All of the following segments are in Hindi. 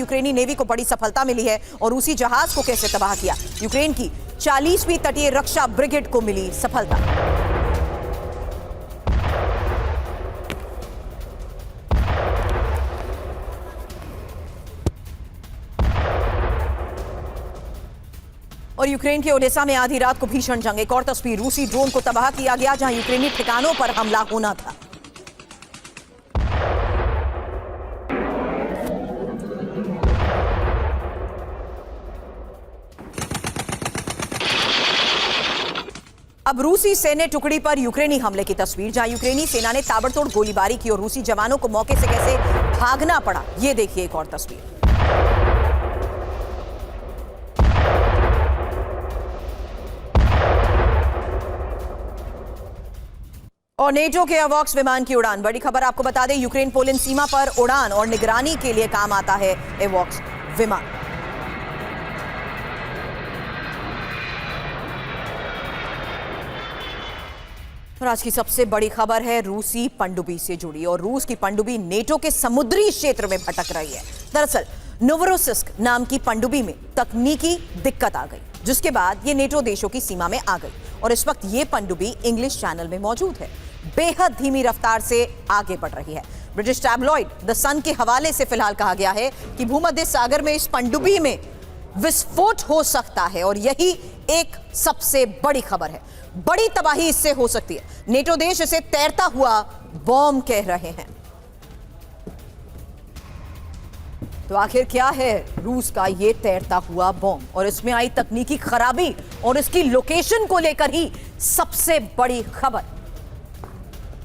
यूक्रेनी नेवी को बड़ी सफलता मिली है और रूसी जहाज को कैसे तबाह किया। यूक्रेन की 40वीं तटीय रक्षा ब्रिगेड को मिली सफलता। और यूक्रेन के ओडेसा में आधी रात को भीषण जंग। एक और तस्वीर, रूसी ड्रोन को तबाह किया गया जहां यूक्रेनी ठिकानों पर हमला होना था। अब रूसी सैन्य टुकड़ी पर यूक्रेनी हमले की तस्वीर, जहां यूक्रेनी सेना ने ताबड़तोड़ गोलीबारी की और रूसी जवानों को मौके से कैसे भागना पड़ा, यह देखिए एक और तस्वीर। और नेटो के एवॉक्स विमान की उड़ान। बड़ी खबर आपको बता दें, यूक्रेन पोलैंड सीमा पर उड़ान और निगरानी के लिए काम आता है एवॉक्स विमान। और आज की सबसे बड़ी खबर है रूसी पनडुब्बी से जुड़ी, और रूस की पनडुब्बी नेटो के समुद्री क्षेत्र में भटक रही है। दरअसल नोवरोसिस्क नाम की पनडुब्बी में तकनीकी दिक्कत आ गई, जिसके बाद ये नेटो देशों की सीमा में आ गई और इस वक्त ये पनडुब्बी इंग्लिश चैनल में मौजूद है। बेहद धीमी रफ्तार से आगे बढ़ रही है। ब्रिटिश टैबलॉइड द सन के हवाले से फिलहाल कहा गया है कि भूमध्य सागर में इस पनडुब्बी में विस्फोट हो सकता है और यही एक सबसे बड़ी खबर है। बड़ी तबाही इससे हो सकती है। नेटो देश इसे तैरता हुआ बॉम्ब कह रहे हैं। तो आखिर क्या है रूस का ये तैरता हुआ बॉम्ब और इसमें आई तकनीकी खराबी और इसकी लोकेशन को लेकर ही सबसे बड़ी खबर।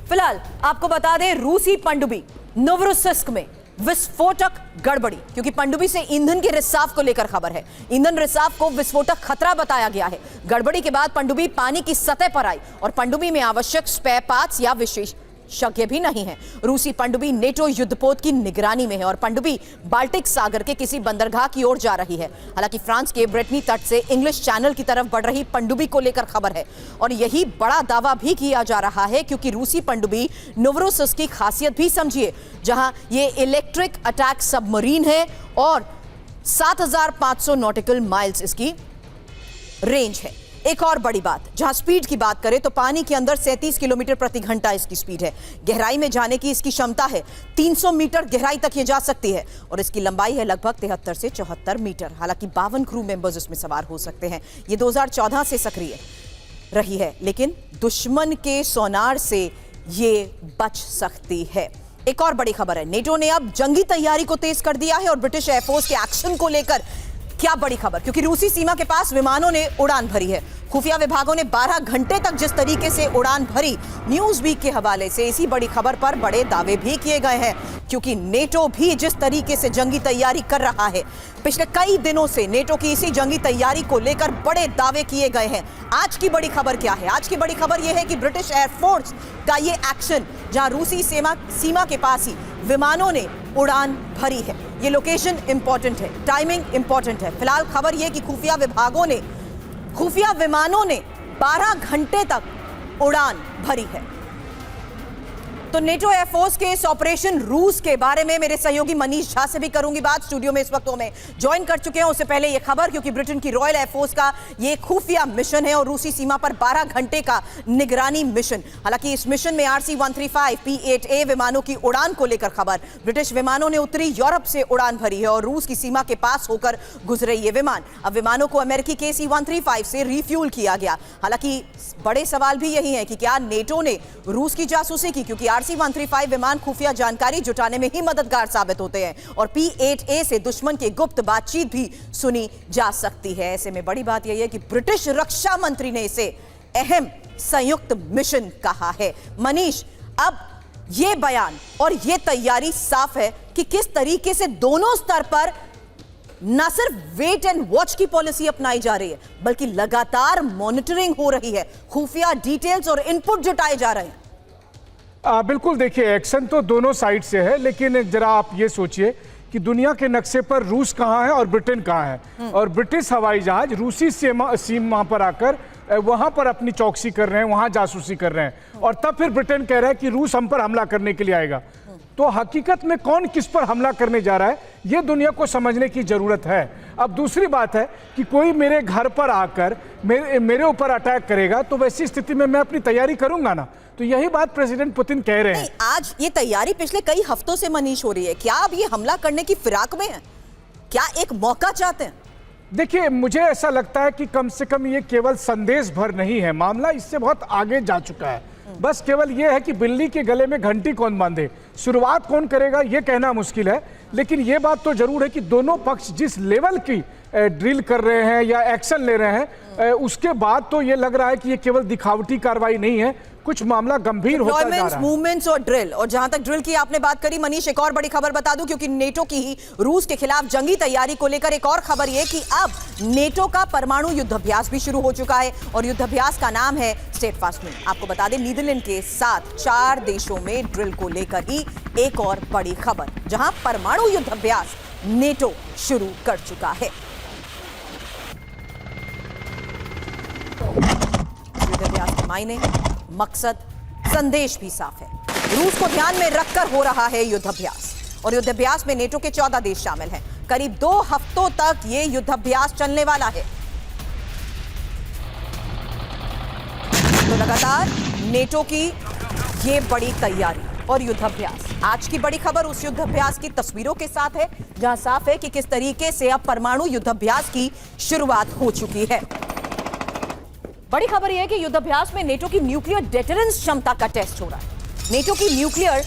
फिलहाल आपको बता दें, रूसी पनडुब्बी नोवरोसिस्क में विस्फोटक गड़बड़ी, क्योंकि पनडुब्बी से ईंधन के रिसाव को लेकर खबर है। ईंधन रिसाव को विस्फोटक खतरा बताया गया है। गड़बड़ी के बाद पनडुब्बी पानी की सतह पर आई और पनडुब्बी में आवश्यक स्पेयर पार्ट्स या विशेषज्ञ भी नहीं है। रूसी पनडुब्बी नेटो युद्धपोत की निगरानी में है और पनडुब्बी बाल्टिक सागर के किसी बंदरगाह की ओर जा रही है। हालांकि फ्रांस के ब्रिटनी तट से इंग्लिश चैनल की तरफ बढ़ रही पनडुब्बी को लेकर खबर है और यही बड़ा दावा भी किया जा रहा है, क्योंकि रूसी पनडुब्बी नोवरोसिस्क की खासियत भी समझिए, जहां ये इलेक्ट्रिक अटैक सबमरीन है और 7500 नॉटिकल माइल्स इसकी रेंज है। एक और बड़ी बात, जहां स्पीड की बात करें तो पानी के अंदर 37 किलोमीटर प्रति घंटा इसकी स्पीड है। गहराई में जाने की इसकी क्षमता है, 300 मीटर गहराई तक ये जा सकती है और इसकी लंबाई है लगभग 73 से 74 मीटर। हालांकि 52 क्रू मेंबर्स इसमें सवार हो सकते हैं। ये 2014 से सक्रिय रही है, लेकिन दुश्मन के सोनार से ये बच सकती है। एक और बड़ी खबर है, नेटो ने अब जंगी तैयारी को तेज कर दिया है और ब्रिटिश एयरफोर्स के एक्शन को लेकर क्या बड़ी खबर, क्योंकि रूसी सीमा के पास विमानों ने उड़ान भरी है। खुफिया विभागों ने 12 घंटे तक जिस तरीके से उड़ान भरी, न्यूज वीक के हवाले से इसी बड़ी खबर पर बड़े दावे भी किए गए हैं, क्योंकि नेटो भी जिस तरीके से जंगी तैयारी कर रहा है, पिछले कई दिनों से नेटो की इसी जंगी तैयारी को लेकर बड़े दावे किए गए हैं। आज की बड़ी खबर क्या है? आज की बड़ी खबर यह है कि ब्रिटिश एयरफोर्स का ये एक्शन, जहां रूसी सीमा के पास ही विमानों ने उड़ान भरी है, ये लोकेशन इंपॉर्टेंट है, टाइमिंग इंपॉर्टेंट है। फिलहाल खबर यह कि खुफिया विमानों ने 12 घंटे तक उड़ान भरी है। तो नेटो एयरफोर्स के इस ऑपरेशन रूस के बारे में मेरे सहयोगी मनीष झा से भी करूंगी बात। स्टूडियो में इस वक्त हमें ज्वाइन कर चुके हैं। उससे पहले यह खबर, क्योंकि ब्रिटेन की रॉयल एयरफोर्स का यह खुफिया मिशन है और रूसी सीमा पर 12 घंटे का निगरानी मिशन। हालांकि इस मिशन में RC-135 P-8A विमानों की उड़ान को लेकर खबर। ब्रिटिश विमानों ने उत्तरी यूरोप से उड़ान भरी है और रूस की सीमा के पास होकर गुजरे ये विमान। अब विमानों को अमेरिकी KC-135 से रिफ्यूल किया गया। हालांकि बड़े सवाल भी यही है कि क्या नेटो ने रूस की जासूसी की, क्योंकि RC-135 विमान खुफिया जानकारी जुटाने में ही मददगार साबित होते हैं और P-8A से दुश्मन की गुप्त बातचीत भी सुनी जा सकती है। ऐसे में बड़ी बात यह है कि ब्रिटिश रक्षा मंत्री ने इसे अहम संयुक्त मिशन कहा है। मनीष, अब यह बयान और यह तैयारी साफ है कि किस तरीके से दोनों स्तर पर न सिर्फ वेट एंड वॉच की पॉलिसी अपनाई जा रही है, बल्कि लगातार मॉनिटरिंग हो रही है, खुफिया डिटेल्स और इनपुट जुटाए जा रहे हैं। बिल्कुल, देखिए एक्शन तो दोनों साइड से है, लेकिन जरा आप ये सोचिए कि दुनिया के नक्शे पर रूस कहाँ है और ब्रिटेन कहाँ है, और ब्रिटिश हवाई जहाज रूसी सीमा पर आकर वहां पर अपनी चौकसी कर रहे हैं, वहां जासूसी कर रहे हैं, और तब फिर ब्रिटेन कह रहा है कि रूस हम पर हमला करने के लिए आएगा। तो हकीकत में कौन किस पर हमला करने जा रहा है ये दुनिया को समझने की जरूरत है। अब दूसरी बात है कि कोई मेरे घर पर आकर मेरे ऊपर अटैक करेगा तो वैसी स्थिति में मैं अपनी तैयारी करूंगा ना। तो यही बात प्रेसिडेंट पुतिन कह रहे हैं। आज ये तैयारी पिछले कई हफ्तों से मनीष हो रही है, क्या अब ये हमला करने की फिराक में है? क्या एक मौका चाहते हैं? देखिए, मुझे ऐसा लगता है कि कम से कम ये केवल संदेश भर नहीं है, मामला इससे बहुत आगे जा चुका है। बस केवल ये है कि बिल्ली के गले में घंटी कौन बांधे, शुरुआत कौन करेगा ये कहना मुश्किल है। लेकिन ये बात तो जरूर है कि दोनों पक्ष जिस लेवल की ड्रिल कर रहे हैं या एक्शन ले रहे हैं, उसके बाद तो ये लग रहा है कि ये केवल दिखावटी कार्रवाई नहीं है, कुछ मामला गंभीर होता जा रहा है। मूवमेंट्स और ड्रिल, और जहां तक ड्रिल की आपने बात करी मनीष, एक और बड़ी खबर बता दूं, क्योंकि नेटो की ही रूस के खिलाफ जंगी तैयारी को लेकर एक और खबर ये कि अब नेटो का परमाणु युद्धाभ्यास भी शुरू हो चुका है और युद्धाभ्यास का नाम है स्टेडफास्ट। आपको बता दें, नीदरलैंड के साथ 4 देशों में ड्रिल को लेकर ही एक और बड़ी खबर, जहां परमाणु युद्धाभ्यास नेटो शुरू कर चुका है। युद्धाभ्यास के मायने, मकसद, संदेश भी साफ है। रूस को ध्यान में रखकर हो रहा है युद्धाभ्यास, और युद्धाभ्यास में नेटो के 14 देश शामिल हैं। करीब 2 हफ्तों तक यह युद्धाभ्यास चलने वाला है। तो लगातार नेटो की ये बड़ी तैयारी और युद्धाभ्यास। आज की बड़ी खबर उस युद्धाभ्यास की तस्वीरों के साथ है, जहां साफ है कि किस तरीके से अब परमाणु युद्धाभ्यास की शुरुआत हो चुकी है। बड़ी खबर यह है कि युद्धाभ्यास में नेटो की न्यूक्लियर डेटरेंस क्षमता का टेस्ट हो रहा है। नेटो की न्यूक्लियर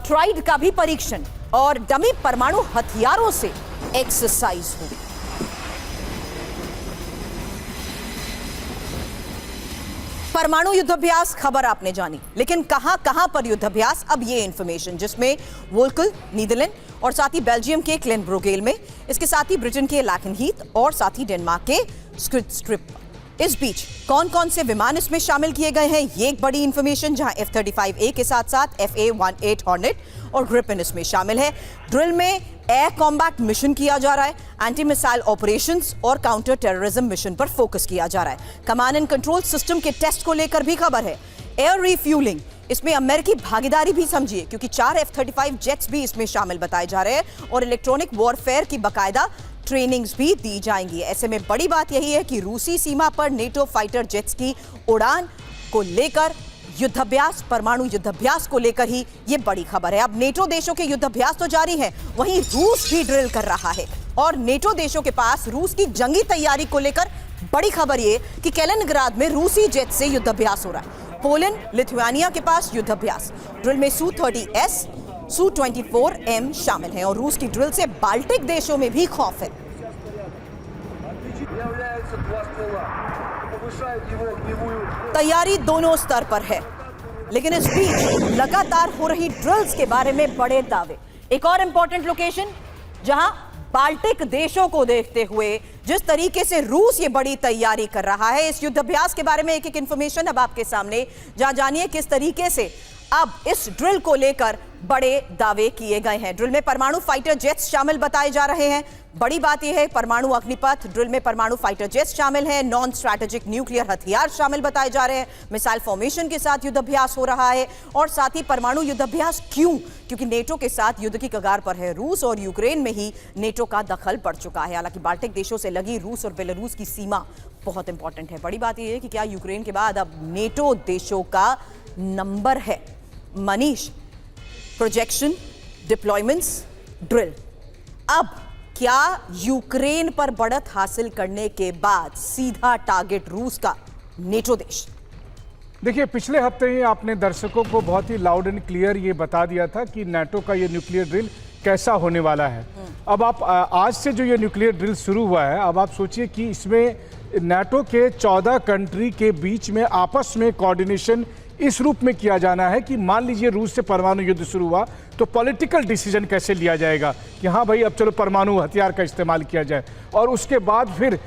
ट्राइड का भी परीक्षण और डमी परमाणु हथियारों से एक्सरसाइज हुई। परमाणु युद्धाभ्यास खबर आपने जानी, लेकिन कहां कहां पर युद्धाभ्यास, अब ये इंफॉर्मेशन, जिसमें वोल्कल नीदरलैंड और साथ ही बेल्जियम के क्लेनब्रोगेल में, इसके साथ ही ब्रिटेन के लैकेनहीथ और साथ ही डेनमार्क के स्क्रिप। इस बीच कौन कौन से विमान इसमें शामिल किए गए हैं, ये एक बड़ी इंफॉर्मेशन, जहां F-35A के साथ साथ FA-18 हॉर्नेट और ग्रिपेन इसमें शामिल है। ड्रिल में एयर कॉम्बैट मिशन किया जा रहा है, एंटी मिसाइल ऑपरेशंस और काउंटर टेररिज्म मिशन पर फोकस किया जा रहा है। कमांड एंड कंट्रोल सिस्टम के टेस्ट को लेकर भी खबर है। एयर रिफ्यूलिंग, इसमें अमेरिकी भागीदारी भी समझिए, क्योंकि 4 F-35 जेट्स भी इसमें शामिल बताए जा रहे हैं और इलेक्ट्रॉनिक वॉरफेयर की बाकायदा ट्रेनिंग्स भी दी जाएंगी। ऐसे में बड़ी बात यही है कि रूसी सीमा पर नेटो फाइटर जेट्स की उड़ान को लेकर युद्धाभ्यास, परमाणु युद्धाभ्यास को लेकर ही ये बड़ी खबर है। अब नेटो देशों के युद्धाभ्यास तो जारी है, वहीं रूस भी ड्रिल कर रहा है और नेटो देशों के पास रूस की जंगी तैयारी को लेकर बड़ी खबर ये कि कैलिनिंग्राड में रूसी जेट से युद्धाभ्यास हो रहा है। पोलैंड, लिथुआनिया के पास युद्धाभ्यास। ड्रिल में Su-30S, Su-24M शामिल हैं और रूस की ड्रिल से बाल्टिक देशों में भी खौफ है। तैयारी दोनों स्तर पर है, लेकिन इस बीच लगातार हो रही ड्रिल्स के बारे में बड़े दावे। एक और इंपॉर्टेंट लोकेशन, जहां बाल्टिक देशों को देखते हुए जिस तरीके से रूस ये बड़ी तैयारी कर रहा है, इस युद्धाभ्यास के बारे में एक एक इंफॉर्मेशन अब आपके सामने, जहां जानिए किस तरीके से अब इस ड्रिल को लेकर बड़े दावे किए गए हैं। ड्रिल में परमाणु फाइटर जेट्स शामिल बताए जा रहे हैं। बड़ी बात यह है, परमाणु अग्निपथ ड्रिल में परमाणु फाइटर जेट्स शामिल हैं, नॉन स्ट्रैटेजिक न्यूक्लियर हथियार शामिल बताए जा रहे हैं, मिसाइल फॉर्मेशन के साथ युद्धाभ्यास हो रहा है। और साथ ही परमाणु युद्धाभ्यास क्यों? क्योंकि नेटो के साथ युद्ध की कगार पर है रूस और यूक्रेन में ही नेटो का दखल पड़ चुका है। हालांकि बाल्टिक देशों से लगी रूस और बेलारूस की सीमा बहुत इंपॉर्टेंट है। बड़ी बात यह है कि क्या यूक्रेन के बाद अब नेटो देशों का नंबर है। मनीष, प्रोजेक्शन, डिप्लॉयमेंट्स, ड्रिल, अब क्या यूक्रेन पर बढ़त हासिल करने के बाद सीधा टारगेट रूस का नेटो देश? देखिए, पिछले हफ्ते ही आपने दर्शकों को बहुत ही लाउड एंड क्लियर ये बता दिया था कि नाटो का ये न्यूक्लियर ड्रिल कैसा होने वाला है। अब आप आज से जो ये न्यूक्लियर ड्रिल शुरू हुआ है, अब आप सोचिए कि इसमें नाटो के 14 कंट्री के बीच में आपस में कोऑर्डिनेशन इस रूप में किया जाना है कि मान लीजिए रूस से परमाणु युद्ध शुरू हुआ तो पॉलिटिकल डिसीजन कैसे लिया जाएगा कि हाँ भाई अब चलो परमाणु हथियार का इस्तेमाल किया जाए, और उसके बाद फिर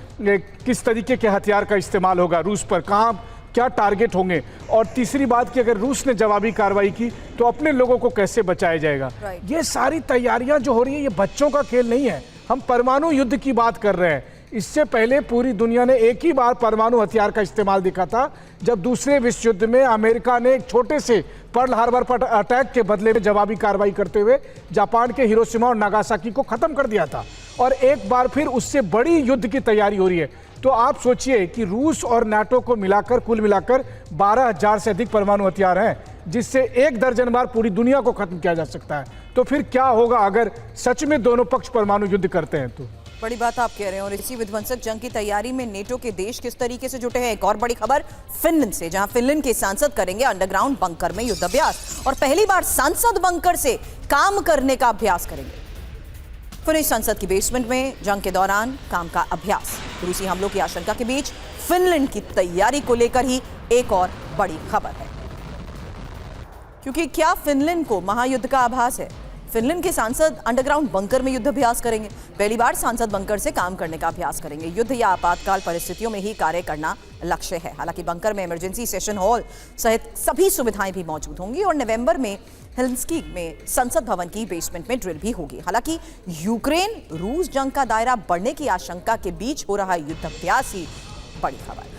किस तरीके के हथियार का इस्तेमाल होगा रूस पर, कहाँ क्या टारगेट होंगे, और तीसरी बात कि अगर रूस ने जवाबी कार्रवाई की तो अपने लोगों को कैसे बचाया जाएगा। ये सारी तैयारियां जो हो रही है ये बच्चों का खेल नहीं है। हम परमाणु युद्ध की बात कर रहे हैं। इससे पहले पूरी दुनिया ने एक ही बार परमाणु हथियार का इस्तेमाल देखा था, जब दूसरे विश्व युद्ध में अमेरिका ने एक छोटे से पर्ल हार्बर पर अटैक के बदले में जवाबी कार्रवाई करते हुए जापान के हिरोशिमा और नागासाकी को खत्म कर दिया था और एक बार फिर उससे बड़ी युद्ध की तैयारी हो रही है। तो आप सोचिए कि रूस और नाटो को मिलाकर कुल मिलाकर 12,000 से अधिक परमाणु हथियार हैं, जिससे 1 दर्जन बार पूरी दुनिया को खत्म किया जा सकता है। तो फिर क्या होगा अगर सच में दोनों पक्ष परमाणु युद्ध करते हैं? तो बड़ी बात आप कह रहे हैं। और इसी विध्वंसक जंग की तैयारी में नेटो के देश किस तरीके से जुटे हैं, एक और बड़ी खबर फिनलैंड से, जहां फिनलैंड के सांसद करेंगे अंडरग्राउंड बंकर में युद्धाभ्यास और पहली बार सांसद बंकर से काम करने का अभ्यास करेंगे। फिनिश संसद की बेसमेंट में जंग के दौरान काम का अभ्यास। रूसी हमलों की आशंका के बीच फिनलैंड की तैयारी को लेकर ही एक और बड़ी खबर है, क्योंकि क्या फिनलैंड को महायुद्ध का आभास है? फिनलैंड के सांसद अंडरग्राउंड बंकर में युद्धाभ्यास करेंगे। पहली बार सांसद बंकर से काम करने का अभ्यास करेंगे। युद्ध या आपातकाल परिस्थितियों में ही कार्य करना लक्ष्य है। हालांकि बंकर में इमरजेंसी सेशन हॉल सहित सभी सुविधाएं भी मौजूद होंगी और नवंबर में हेल्सिंकी में संसद भवन की बेसमेंट में ड्रिल भी होगी। हालांकि यूक्रेन रूस जंग का दायरा बढ़ने की आशंका के बीच हो रहा युद्धाभ्यास ही बड़ी खबर।